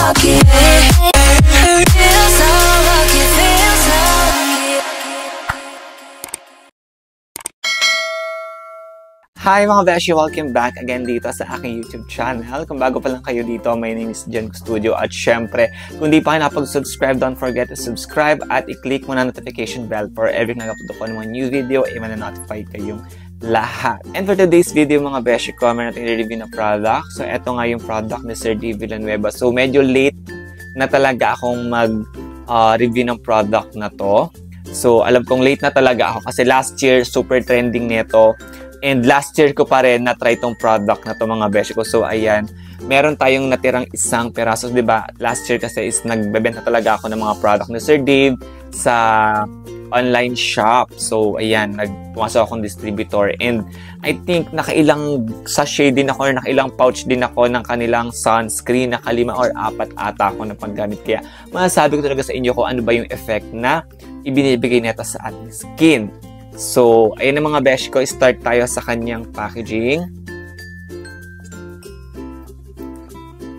lucky. Feel so lucky, feel so lucky. Hi mga beshi! Welcome back again dito sa aking YouTube channel. Kung bago pa lang kayo dito, my name is Jen Studio. At syempre, kung di pa kayo nakapag-subscribe, don't forget to subscribe at i-click mo na notification bell for every nag-upload ko ng mga new video, i-notify kayong lahat. And for today's video mga beshi ko, meron natin i-review na product. So eto nga yung product ni Sir D. Villanueva. So medyo late na talaga akong mag-review ng product na to. So alam kong late na talaga ako kasi last year super trending nito. And last year ko pa rin na-try itong product na to mga beshi ko. So ayan, meron tayong natirang isang peraso, di ba? Last year kasi is nagbebenta talaga ako ng mga product ni Sir Dave sa online shop. So ayan, pumasok akong distributor. And I think nakailang sachet din ako or nakailang pouch din ako ng kanilang sunscreen. Nakalima or 4 ata ako na paggamit. Kaya masasabi ko talaga sa inyo kung ano ba yung effect na ibinibigay nito sa ating skin. So, ayun na mga beshi ko, start tayo sa kanyang packaging.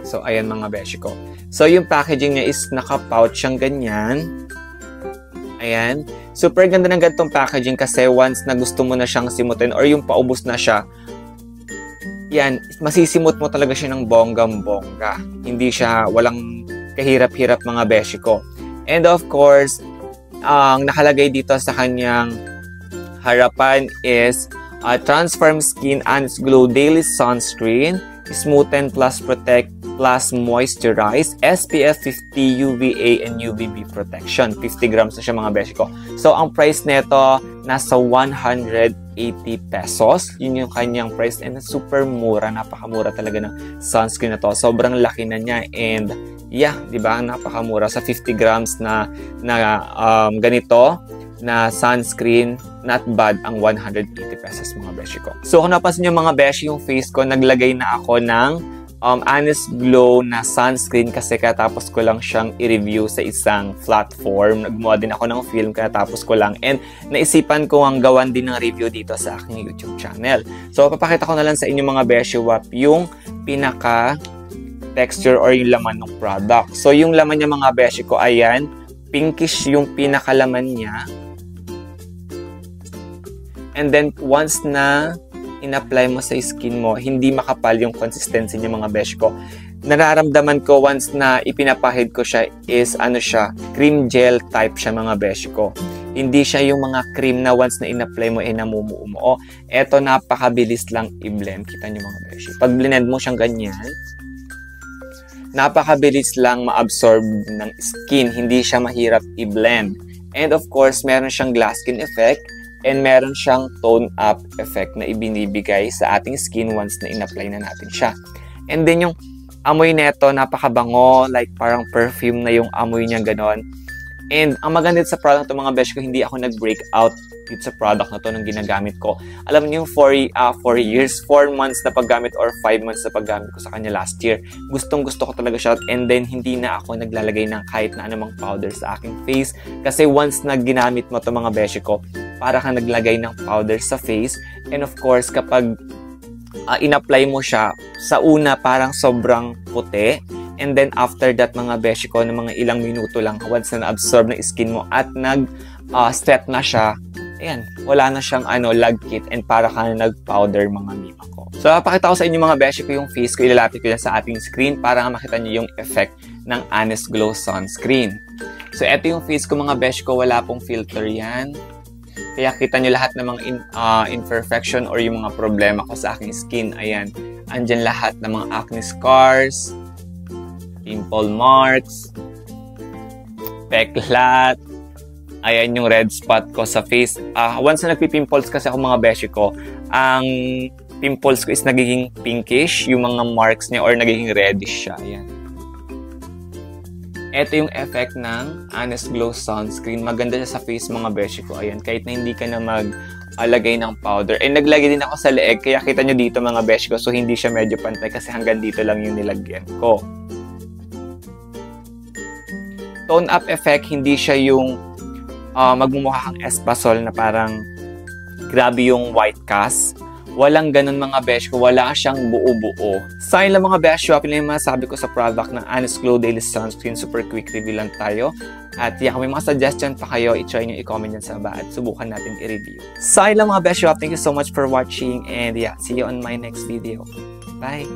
So, ayan mga beshi ko. So, yung packaging niya is naka-pouch siyang ganyan. Ayan. Super ganda ng ganitong packaging kasi once na gusto mo na siyang simutin or yung paubos na siya, yan, masisimot mo talaga siya ng bonggam-bongga. Hindi siya, walang kahirap-hirap mga beshi ko. And of course, ang nakalagay dito sa kanyang harapan is Transform Skin Honest Glow Daily Sunscreen, Smoothen Plus Protect Plus Moisturize, SPF 50 UVA and UVB Protection. 50 grams na siya mga beshi ko. So, ang price nito nasa 180 pesos. Yun yung kanyang price and super mura. Napakamura talaga ng sunscreen na to. Sobrang laki na niya and yeah, di ba? Napakamura sa 50 grams na ganito na sunscreen, not bad ang 180 pesos mga beshi ko. So kung napansin nyo mga beshi, yung face ko, naglagay na ako ng Honest Glow na sunscreen kasi katapos ko lang siyang i-review sa isang platform. Nagmuha din ako ng film katapos ko lang and naisipan ko ang gawan din ng review dito sa aking YouTube channel. So papakita ko na lang sa inyo mga beshi wap yung pinaka texture or yung laman ng product. So yung laman niya mga beshi ko, ayan, pinkish yung pinakalaman niya. And then, once na in-apply mo sa skin mo, hindi makapal yung consistency niya mga besh ko. Nararamdaman ko once na ipinapahid ko siya is ano siya, cream gel type siya mga besh ko. Hindi siya yung mga cream na once na in-apply mo namumuo mo. Eto napakabilis lang i-blend. Kita niyo mga besh. Pag blend mo siyang ganyan, napakabilis lang ma-absorb ng skin. Hindi siya mahirap i-blend. And of course, meron siyang glass skin effect. And meron siyang tone-up effect na ibinibigay sa ating skin once na in-apply na natin siya. And then yung amoy neto, napakabango, like parang perfume na yung amoy niya ganon. And ang maganda sa product ng mga besh ko, hindi ako nag-break out dito sa product na to nung ginagamit ko. Alam niyo yung 4 months na paggamit or 5 months na paggamit ko sa kanya last year. Gustong gusto ko talaga siya and then hindi na ako naglalagay ng kahit na anumang powder sa aking face. Kasi once na ginamit mo to mga besh ko, para kang naglagay ng powder sa face. And of course, kapag in-apply mo siya, sa una parang sobrang puti. And then after that mga beshi ko, ng mga ilang minuto lang, once na na-absorb ng skin mo at nag-set na siya, ayan, wala na siyang lagkit and para ka na nag-powder mga mima ko. So, papakita ko sa inyo mga beshi ko yung face ko, ilalapit ko yan sa ating screen para makita nyo yung effect ng Honest Glow Sunscreen. So, eto yung face ko mga beshi ko, wala pong filter yan. Kaya kita nyo lahat ng mga imperfection or yung mga problema ko sa aking skin. Ayan, andyan lahat ng mga acne scars, pimple marks, peklat, ayan yung red spot ko sa face. Once na nagpipimples kasi ako mga beshi ko, ang pimples ko is nagiging pinkish, yung mga marks niya or nagiging reddish siya. Ayan. Ito yung effect ng Honest Glow Sunscreen. Maganda siya sa face mga beshi ko. Ayan, kahit na hindi ka na maglagay ng powder. And naglagay din ako sa leeg, kaya kita nyo dito mga beshi ko. So hindi siya medyo pantay kasi hanggang dito lang yung nilagyan ko. Tone up effect, hindi siya yung magmumukha kang espasol na parang grabe yung white cast Walang ganun mga besh ko. Wala siyang buo-buo. Sa lang mga besh ko, yun yung masabi ko sa product ng Honest Glow Daily Sunscreen. Super quick review lang tayo. At kung may mga suggestion pa kayo, i-try nyo i-comment dyan sa baba at subukan natin i-review. Sa lang mga besh ko, thank you so much for watching. And see you on my next video. Bye!